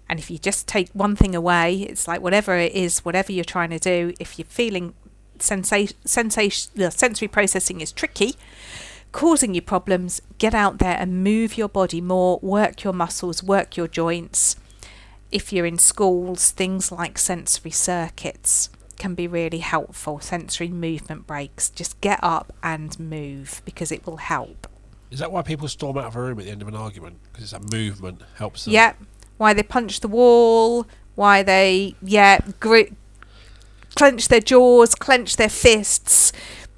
And if you just take one thing away, it's like whatever it is, whatever you're trying to do, if you're feeling sensory processing is tricky, causing you problems, get out there and move your body more, work your muscles, work your joints. If you're in schools, things like sensory circuits can be really helpful. Sensory movement breaks. Just get up and move because it will help. Is that why people storm out of a room at the end of an argument? Because it's a movement helps them. Yeah. Why they punch the wall. Why they clench their jaws, clench their fists,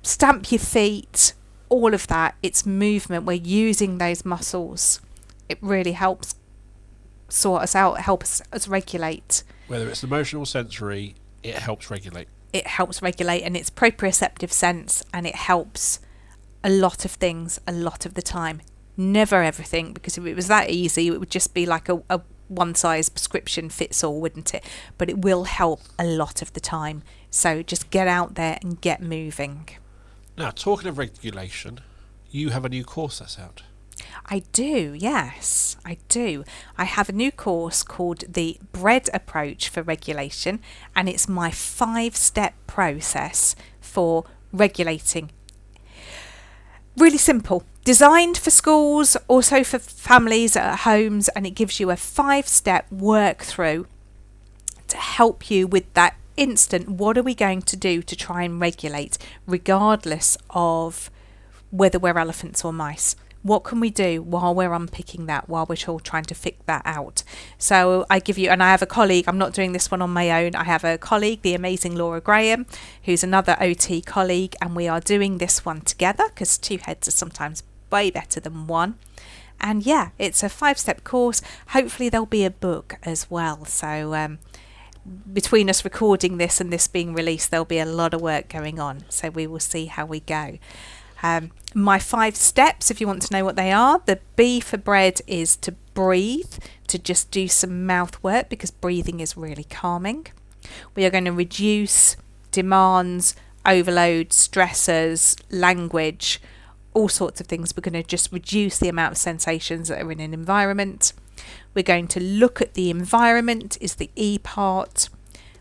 stamp your feet. All of that. It's movement. We're using those muscles. It really helps sort us out. Helps us regulate. Whether it's emotional, sensory, it helps regulate. It helps regulate, and it's proprioceptive sense, and it helps a lot of things a lot of the time. Never everything, because if it was that easy, it would just be like a one-size prescription fits all, wouldn't it? But it will help a lot of the time. So just get out there and get moving. Now, talking of regulation, you have a new course that's out. I do, yes, I do. I have a new course called the Bread Approach for Regulation, and it's my 5-step process for regulating. Really simple. Designed for schools, also for families at homes, and it gives you a 5-step work through to help you with that instant, what are we going to do to try and regulate, regardless of whether we're elephants or mice? What can we do while we're unpicking that, while we're all trying to figure that out? So I give you, and I have a colleague, I'm not doing this one on my own, I have a colleague, the amazing Laura Graham, who's another OT colleague, and we are doing this one together, because 2 heads are sometimes way better than 1. And yeah, it's a 5-step course. Hopefully there'll be a book as well. So between us recording this and this being released, there'll be a lot of work going on. So we will see how we go. My 5 steps, if you want to know what they are, the B for bread is to breathe, to just do some mouth work, because breathing is really calming. We are going to reduce demands, overload, stressors, language, all sorts of things. We're going to just reduce the amount of sensations that are in an environment. We're going to look at the environment, is the E part.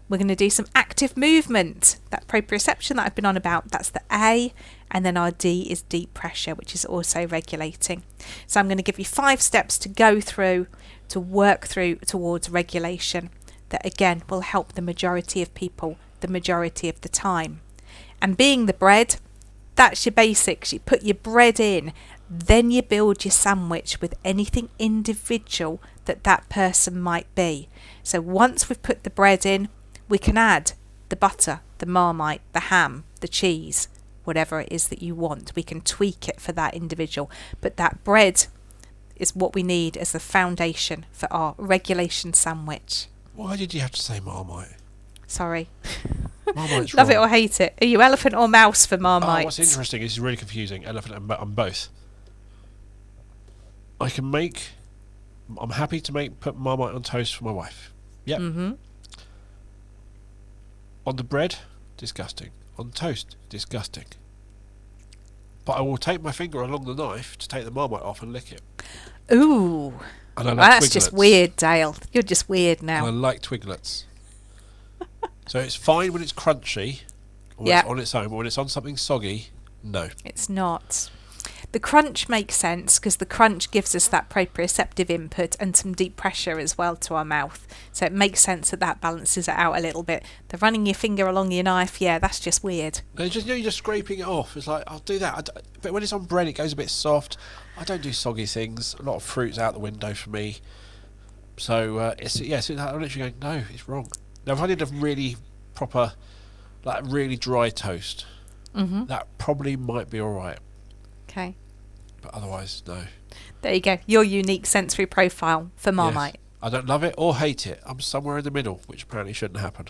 We're going to do some active movement, that proprioception that I've been on about, that's the A. And then our D is deep pressure, which is also regulating. So I'm going to give you 5 steps to go through, to work through towards regulation, that again will help the majority of people the majority of the time. And being the bread, that's your basics. You put your bread in, then you build your sandwich with anything individual that person might be. So once we've put the bread in, we can add the butter, the Marmite, the ham, the cheese, whatever it is that you want. We can tweak it for that individual. But that bread is what we need as the foundation for our regulation sandwich. Why did you have to say Marmite? Sorry. Marmite's Love wrong. it or hate it. Are you elephant or mouse for Marmite? What's interesting is it's really confusing. Elephant and I'm both. I'm happy to put Marmite on toast for my wife. Yep. Mm-hmm. On the bread, disgusting. On toast, disgusting. But I will take my finger along the knife to take the Marmite off and lick it. Ooh. And I like That's Twiglets. just weird, Dale. You're just weird now. And I like Twiglets. So it's fine when it's crunchy, or Yeah. it's on its own, but when it's on something soggy, no. It's not. The crunch makes sense because the crunch gives us that proprioceptive input and some deep pressure as well to our mouth. So it makes sense that balances it out a little bit. The running your finger along your knife, yeah, that's just weird. No, you're just scraping it off. It's like, I'll do that. But when it's on bread, it goes a bit soft. I don't do soggy things. A lot of fruit's out the window for me. So, I'm literally going, no, it's wrong. Now, if I did a really proper, like really dry toast, that probably might be alright. Okay. But otherwise, no. There you go. Your unique sensory profile for Marmite. Yes. I don't love it or hate it. I'm somewhere in the middle, which apparently shouldn't happen.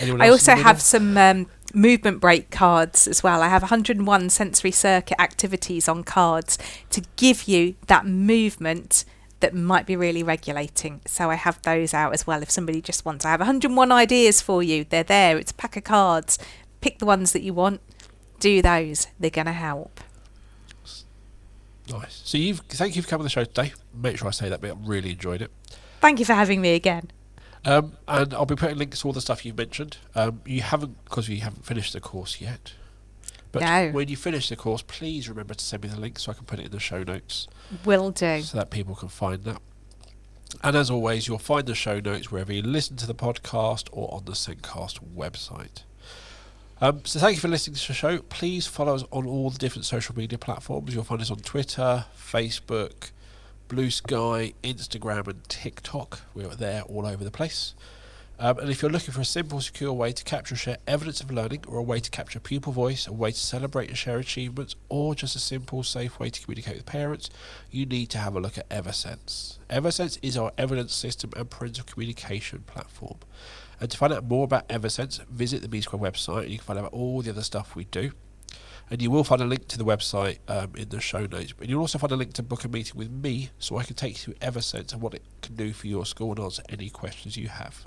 I also have some movement break cards as well. I have 101 sensory circuit activities on cards to give you that movement that might be really regulating. So I have those out as well if somebody just wants. I have 101 ideas for you. They're there. It's a pack of cards. Pick the ones that you want. Do those. They're going to help. Nice. So thank you for coming on the show today. Make sure I say that bit. I really enjoyed it. Thank you for having me again. And I'll be putting links to all the stuff you've mentioned. You haven't finished the course yet. But No. when you finish the course, please remember to send me the link so I can put it in the show notes. Will do. So that people can find that. And as always, you'll find the show notes wherever you listen to the podcast or on the Zencast website. So thank you for listening to the show. Please follow us on all the different social media platforms. You'll find us on Twitter, Facebook, Blue Sky, Instagram and TikTok. We're there all over the place. And if you're looking for a simple, secure way to capture and share evidence of learning, or a way to capture pupil voice, a way to celebrate and share achievements, or just a simple, safe way to communicate with parents, you need to have a look at Eversense. Eversense is our evidence system and parental communication platform. And to find out more about Eversense, visit the B Square website, and you can find out about all the other stuff we do. And you will find a link to the website in the show notes. But you'll also find a link to book a meeting with me so I can take you through Eversense and what it can do for your school and answer any questions you have.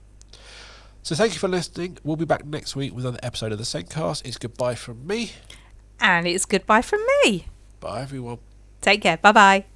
So thank you for listening. We'll be back next week with another episode of the Zencast. It's goodbye from me. And it's goodbye from me. Bye, everyone. Take care. Bye-bye.